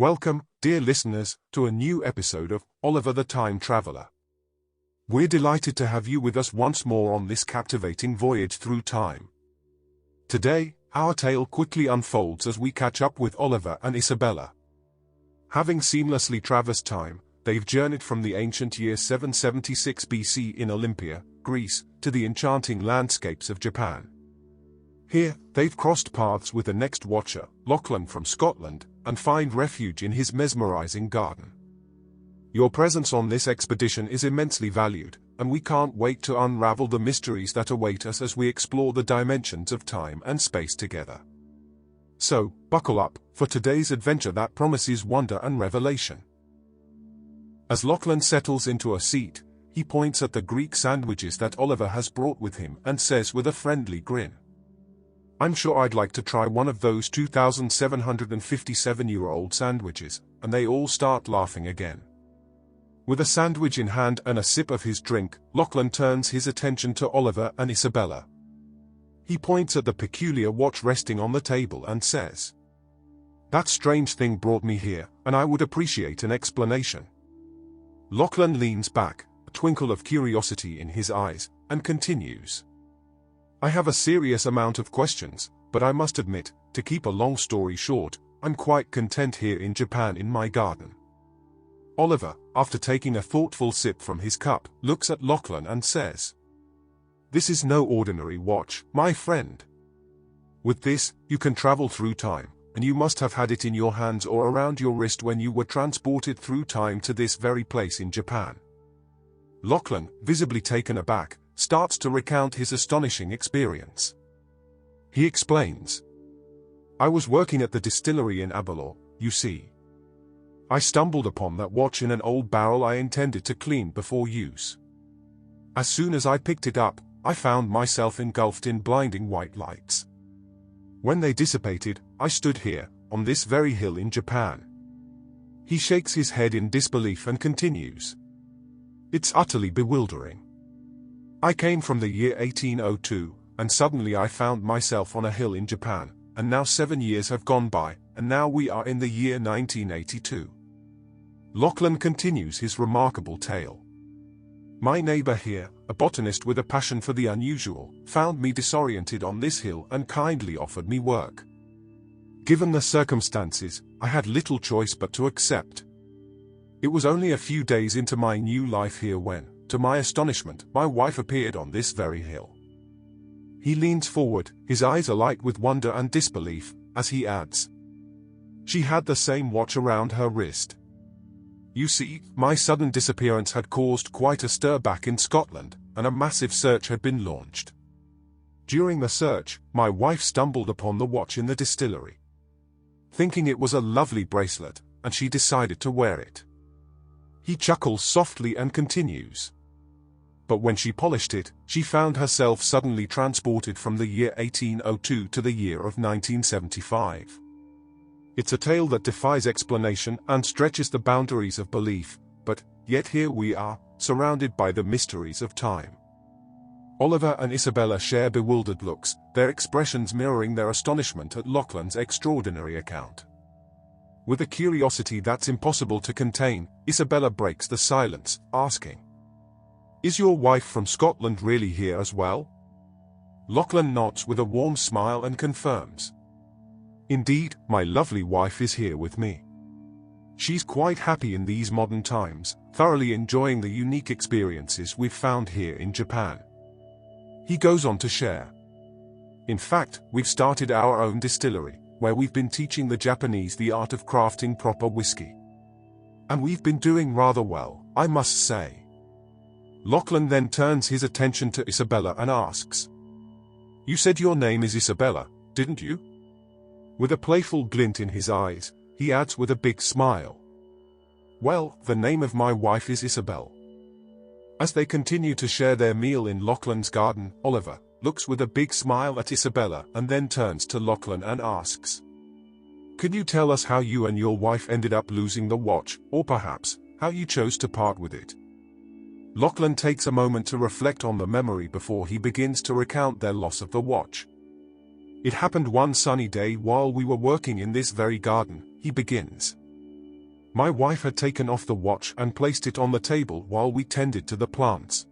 Welcome, dear listeners, to a new episode of Oliver the Time Traveler. We're delighted to have you with us once more on this captivating voyage through time. Today, our tale quickly unfolds as we catch up with Oliver and Isabella. Having seamlessly traversed time, they've journeyed from the ancient year 776 BC in Olympia, Greece, to the enchanting landscapes of Japan. Here, they've crossed paths with the next watcher, Lachlan from Scotland, and find refuge in his mesmerizing garden. Your presence on this expedition is immensely valued, and we can't wait to unravel the mysteries that await us as we explore the dimensions of time and space together. So, buckle up for today's adventure that promises wonder and revelation. As Lachlan settles into a seat, he points at the Greek sandwiches that Oliver has brought with him and says with a friendly grin, "I'm sure I'd like to try one of those 2,757-year-old sandwiches," and they all start laughing again. With a sandwich in hand and a sip of his drink, Lachlan turns his attention to Oliver and Isabella. He points at the peculiar watch resting on the table and says, "That strange thing brought me here, and I would appreciate an explanation." Lachlan leans back, a twinkle of curiosity in his eyes, and continues, "I have a serious amount of questions, but I must admit, to keep a long story short, I'm quite content here in Japan in my garden." Oliver, after taking a thoughtful sip from his cup, looks at Lachlan and says, "This is no ordinary watch, my friend. With this, you can travel through time, and you must have had it in your hands or around your wrist when you were transported through time to this very place in Japan." Lachlan, visibly taken aback, starts to recount his astonishing experience. He explains, "I was working at the distillery in Audiobook, you see. I stumbled upon that watch in an old barrel I intended to clean before use. As soon as I picked it up, I found myself engulfed in blinding white lights. When they dissipated, I stood here, on this very hill in Japan." He shakes his head in disbelief and continues, "It's utterly bewildering. I came from the year 1802, and suddenly I found myself on a hill in Japan, and now 7 years have gone by, and now we are in the year 1982. Lachlan continues his remarkable tale. "My neighbor here, a botanist with a passion for the unusual, found me disoriented on this hill and kindly offered me work. Given the circumstances, I had little choice but to accept. It was only a few days into my new life here when, to my astonishment, my wife appeared on this very hill." He leans forward, his eyes alight with wonder and disbelief, as he adds, "She had the same watch around her wrist. You see, my sudden disappearance had caused quite a stir back in Scotland, and a massive search had been launched. During the search, my wife stumbled upon the watch in the distillery. Thinking it was a lovely bracelet, and she decided to wear it." He chuckles softly and continues, "But when she polished it, she found herself suddenly transported from the year 1802 to the year of 1975. It's a tale that defies explanation and stretches the boundaries of belief, but yet here we are, surrounded by the mysteries of time." Oliver and Isabella share bewildered looks, their expressions mirroring their astonishment at Lachlan's extraordinary account. With a curiosity that's impossible to contain, Isabella breaks the silence, asking, "Is your wife from Scotland really here as well?" Lachlan nods with a warm smile and confirms, "Indeed, my lovely wife is here with me. She's quite happy in these modern times, thoroughly enjoying the unique experiences we've found here in Japan." He goes on to share, "In fact, we've started our own distillery, where we've been teaching the Japanese the art of crafting proper whiskey. And we've been doing rather well, I must say." Lachlan then turns his attention to Isabella and asks, "You said your name is Isabella, didn't you?" With a playful glint in his eyes, he adds with a big smile, "Well, the name of my wife is Isobel." As they continue to share their meal in Lachlan's garden, Oliver looks with a big smile at Isabella and then turns to Lachlan and asks, "Could you tell us how you and your wife ended up losing the watch, or perhaps, how you chose to part with it?" Lachlan takes a moment to reflect on the memory before he begins to recount their loss of the watch. "It happened one sunny day while we were working in this very garden," he begins. My wife had taken off the watch and placed it on the table while we tended to the plants.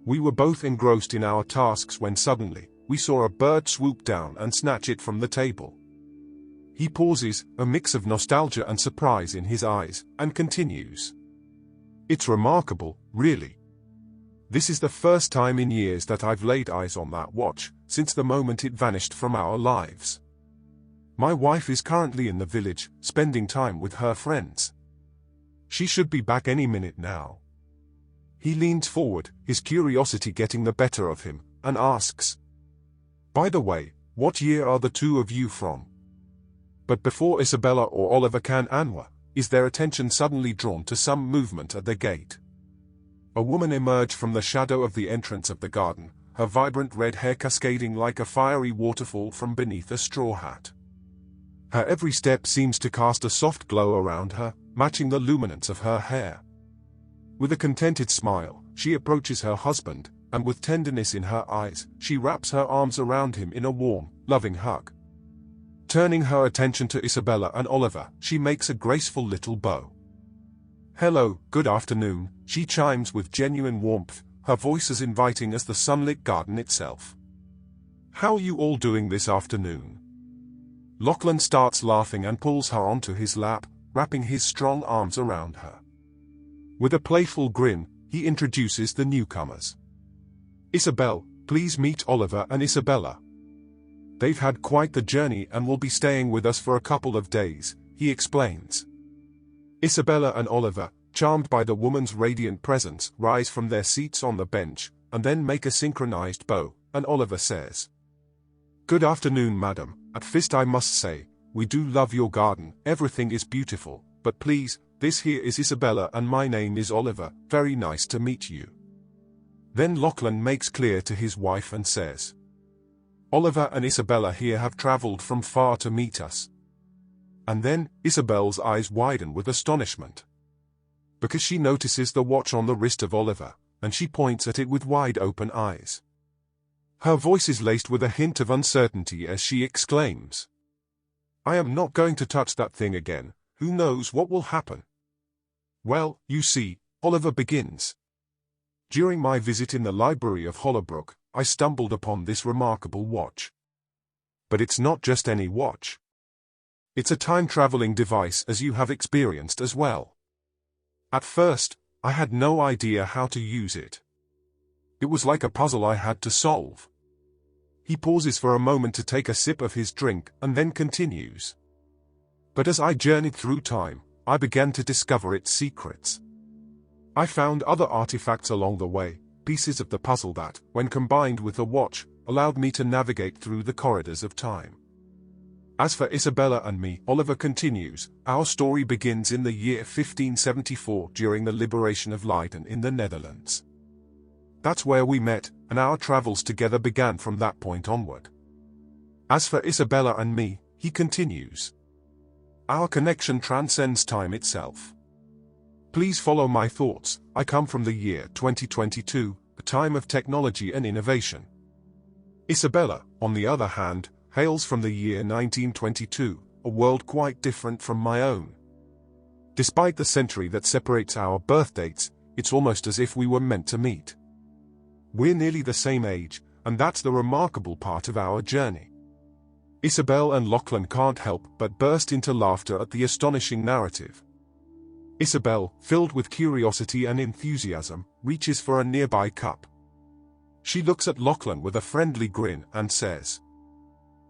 We were both engrossed in our tasks when suddenly, we saw a bird swoop down and snatch it from the table. He pauses, a mix of nostalgia and surprise in his eyes, and continues. It's remarkable, really. This is the first time in years that I've laid eyes on that watch, since the moment it vanished from our lives. My wife is currently in the village, spending time with her friends. She should be back any minute now. He leans forward, his curiosity getting the better of him, and asks, "By the way, what year are the two of you from?" But before Isabella or Oliver can answer, is their attention suddenly drawn to some movement at the gate. A woman emerged from the shadow of the entrance of the garden, her vibrant red hair cascading like a fiery waterfall from beneath a straw hat. Her every step seems to cast a soft glow around her, matching the luminance of her hair. With a contented smile, she approaches her husband, and with tenderness in her eyes, she wraps her arms around him in a warm, loving hug. Turning her attention to Isabella and Oliver, she makes a graceful little bow. "Hello, good afternoon," she chimes with genuine warmth, her voice as inviting as the sunlit garden itself. "How are you all doing this afternoon?" Lachlan starts laughing and pulls her onto his lap, wrapping his strong arms around her. With a playful grin, he introduces the newcomers. "Isobel, please meet Oliver and Isabella. They've had quite the journey and will be staying with us for a couple of days," he explains. Isabella and Oliver, charmed by the woman's radiant presence, rise from their seats on the bench, and then make a synchronized bow, and Oliver says, "Good afternoon, madam. At first I must say, we do love your garden, everything is beautiful, but please, this here is Isabella and my name is Oliver, very nice to meet you." Then Lachlan makes clear to his wife and says, "Oliver and Isabella here have traveled from far to meet us." And then, Isabel's eyes widen with astonishment. Because she notices the watch on the wrist of Oliver, and she points at it with wide open eyes. Her voice is laced with a hint of uncertainty as she exclaims, "I am not going to touch that thing again, who knows what will happen?" "Well, you see," Oliver begins. "During my visit in the library of Hollowbrook, I stumbled upon this remarkable watch. But it's not just any watch. It's a time-traveling device as you have experienced as well. At first, I had no idea how to use it. It was like a puzzle I had to solve." He pauses for a moment to take a sip of his drink and then continues. "But as I journeyed through time, I began to discover its secrets. I found other artifacts along the way, pieces of the puzzle that, when combined with the watch, allowed me to navigate through the corridors of time. As for Isabella and me," Oliver continues, "our story begins in the year 1574 during the liberation of Leiden in the Netherlands. That's where we met, and our travels together began from that point onward. As for Isabella and me," he continues, "our connection transcends time itself. Please follow my thoughts. I come from the year 2022, a time of technology and innovation. Isabella, on the other hand, hails from the year 1922, a world quite different from my own. Despite the century that separates our birth dates, it's almost as if we were meant to meet. We're nearly the same age, and that's the remarkable part of our journey." Isobel and Lachlan can't help but burst into laughter at the astonishing narrative. Isobel, filled with curiosity and enthusiasm, reaches for a nearby cup. She looks at Lachlan with a friendly grin and says,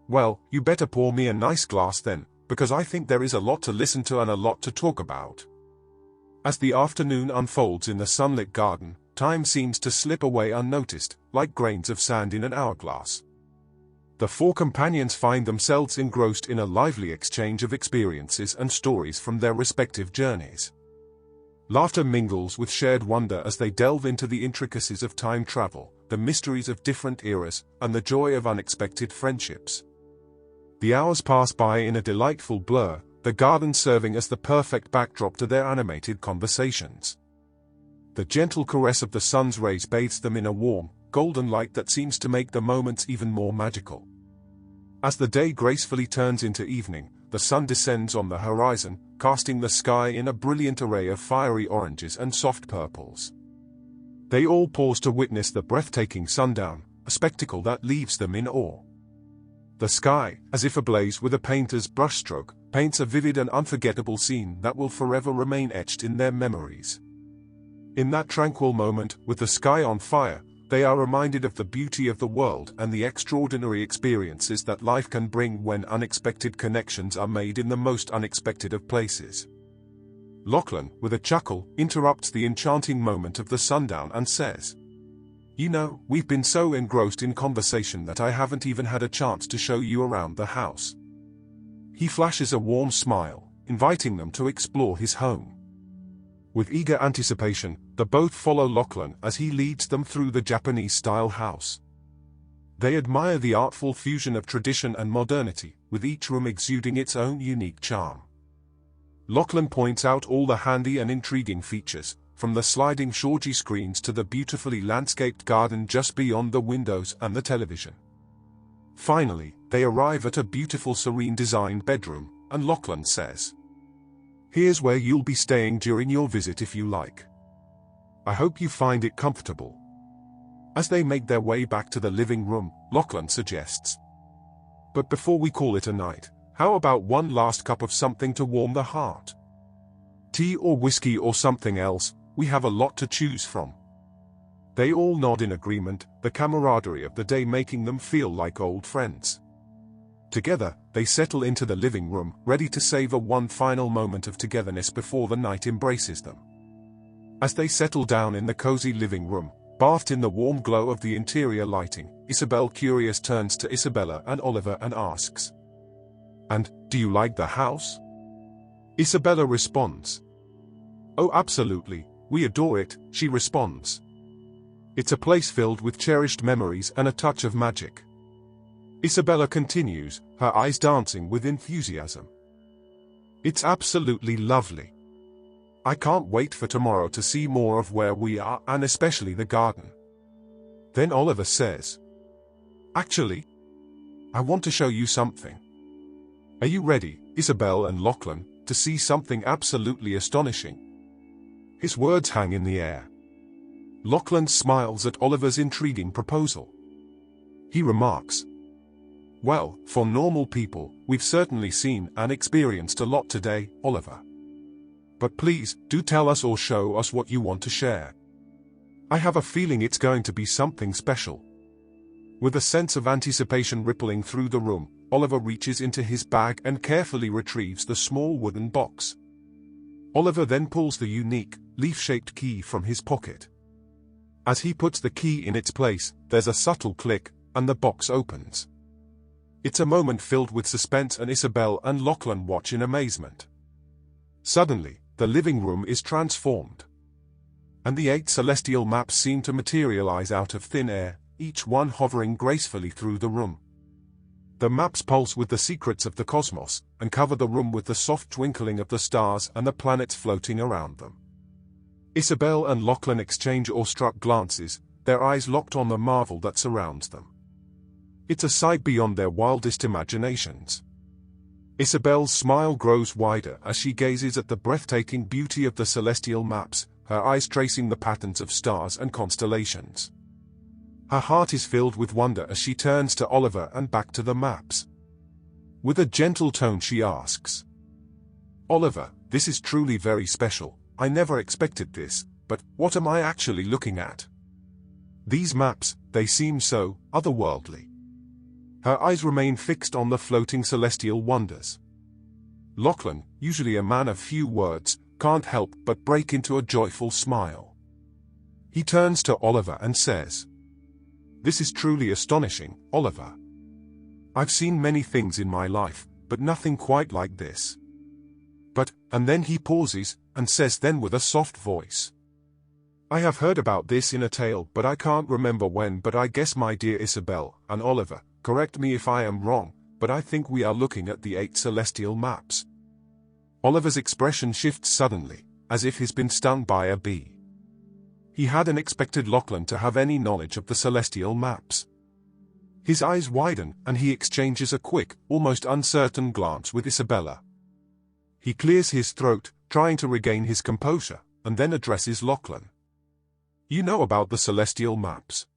"Well, you better pour me a nice glass then, because I think there is a lot to listen to and a lot to talk about." As the afternoon unfolds in the sunlit garden, time seems to slip away unnoticed, like grains of sand in an hourglass. The four companions find themselves engrossed in a lively exchange of experiences and stories from their respective journeys. Laughter mingles with shared wonder as they delve into the intricacies of time travel, the mysteries of different eras, and the joy of unexpected friendships. The hours pass by in a delightful blur, the garden serving as the perfect backdrop to their animated conversations. The gentle caress of the sun's rays bathes them in a warm, golden light that seems to make the moments even more magical. As the day gracefully turns into evening, the sun descends on the horizon, casting the sky in a brilliant array of fiery oranges and soft purples. They all pause to witness the breathtaking sundown, a spectacle that leaves them in awe. The sky, as if ablaze with a painter's brushstroke, paints a vivid and unforgettable scene that will forever remain etched in their memories. In that tranquil moment, with the sky on fire, they are reminded of the beauty of the world and the extraordinary experiences that life can bring when unexpected connections are made in the most unexpected of places. Lachlan, with a chuckle, interrupts the enchanting moment of the sundown and says, "You know, we've been so engrossed in conversation that I haven't even had a chance to show you around the house." He flashes a warm smile, inviting them to explore his home. With eager anticipation, the both follow Lachlan as he leads them through the Japanese-style house. They admire the artful fusion of tradition and modernity, with each room exuding its own unique charm. Lachlan points out all the handy and intriguing features, from the sliding shoji screens to the beautifully landscaped garden just beyond the windows and the television. Finally, they arrive at a beautiful serene-designed bedroom, and Lachlan says, "Here's where you'll be staying during your visit if you like. I hope you find it comfortable." As they make their way back to the living room, Lachlan suggests, "But before we call it a night, how about one last cup of something to warm the heart? Tea or whiskey or something else, we have a lot to choose from." They all nod in agreement, the camaraderie of the day making them feel like old friends. Together, they settle into the living room, ready to savor one final moment of togetherness before the night embraces them. As they settle down in the cozy living room, bathed in the warm glow of the interior lighting, Isabel, curious, turns to Isabella and Oliver and asks, "And, do you like the house?" Isabella responds, "Oh, absolutely, we adore it," she responds. "It's a place filled with cherished memories and a touch of magic." Isabella continues, her eyes dancing with enthusiasm. "It's absolutely lovely. I can't wait for tomorrow to see more of where we are and especially the garden." Then Oliver says, "Actually, I want to show you something. Are you ready, Isobel and Lachlan, to see something absolutely astonishing?" His words hang in the air. Lachlan smiles at Oliver's intriguing proposal. He remarks, "Well, for normal people, we've certainly seen and experienced a lot today, Oliver. But please, do tell us or show us what you want to share. I have a feeling it's going to be something special." With a sense of anticipation rippling through the room, Oliver reaches into his bag and carefully retrieves the small wooden box. Oliver then pulls the unique, leaf-shaped key from his pocket. As he puts the key in its place, there's a subtle click, and the box opens. It's a moment filled with suspense, and Isobel and Lachlan watch in amazement. Suddenly, the living room is transformed. And the 8 celestial maps seem to materialize out of thin air, each one hovering gracefully through the room. The maps pulse with the secrets of the cosmos, and cover the room with the soft twinkling of the stars and the planets floating around them. Isobel and Lachlan exchange awestruck glances, their eyes locked on the marvel that surrounds them. It's a sight beyond their wildest imaginations. Isobel's smile grows wider as she gazes at the breathtaking beauty of the celestial maps, her eyes tracing the patterns of stars and constellations. Her heart is filled with wonder as she turns to Oliver and back to the maps. With a gentle tone she asks, "Oliver, this is truly very special. I never expected this, but what am I actually looking at? These maps, they seem so otherworldly." Her eyes remain fixed on the floating celestial wonders. Lachlan, usually a man of few words, can't help but break into a joyful smile. He turns to Oliver and says, "This is truly astonishing, Oliver. I've seen many things in my life, but nothing quite like this. But," and then he pauses, and says then with a soft voice, "I have heard about this in a tale, but I can't remember when. But I guess, my dear Isobel and Oliver, correct me if I am wrong, but I think we are looking at the 8 celestial maps." Oliver's expression shifts suddenly, as if he's been stung by a bee. He hadn't expected Lachlan to have any knowledge of the celestial maps. His eyes widen and he exchanges a quick, almost uncertain glance with Isabella. He clears his throat, trying to regain his composure, and then addresses Lachlan. "You know about the celestial maps?"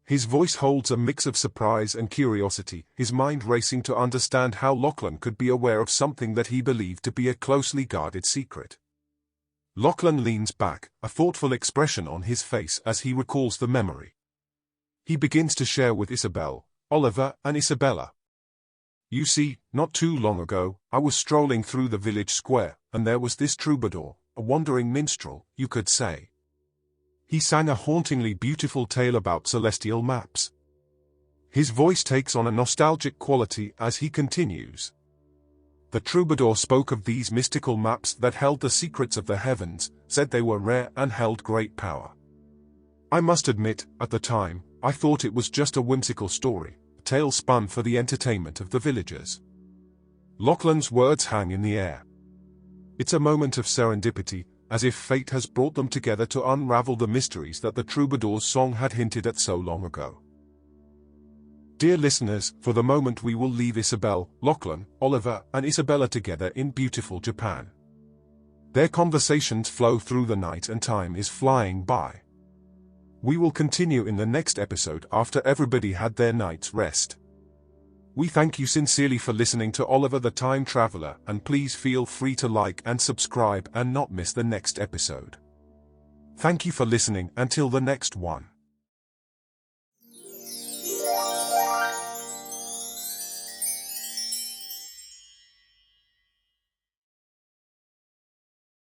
His voice holds a mix of surprise and curiosity, his mind racing to understand how Lachlan could be aware of something that he believed to be a closely guarded secret. Lachlan leans back, a thoughtful expression on his face as he recalls the memory. He begins to share with Isobel, Oliver and Isabella. "You see, not too long ago, I was strolling through the village square, and there was this troubadour, a wandering minstrel, you could say. He sang a hauntingly beautiful tale about celestial maps." His voice takes on a nostalgic quality as he continues. "The troubadour spoke of these mystical maps that held the secrets of the heavens, said they were rare and held great power. I must admit, at the time, I thought it was just a whimsical story, a tale spun for the entertainment of the villagers." Lachlan's words hang in the air. It's a moment of serendipity, as if fate has brought them together to unravel the mysteries that the troubadour's song had hinted at so long ago. Dear listeners, for the moment we will leave Isobel, Lachlan, Oliver, and Isabella together in beautiful Japan. Their conversations flow through the night and time is flying by. We will continue in the next episode after everybody had their night's rest. We thank you sincerely for listening to Oliver the Time Traveler, and please feel free to like and subscribe and not miss the next episode. Thank you for listening until the next one.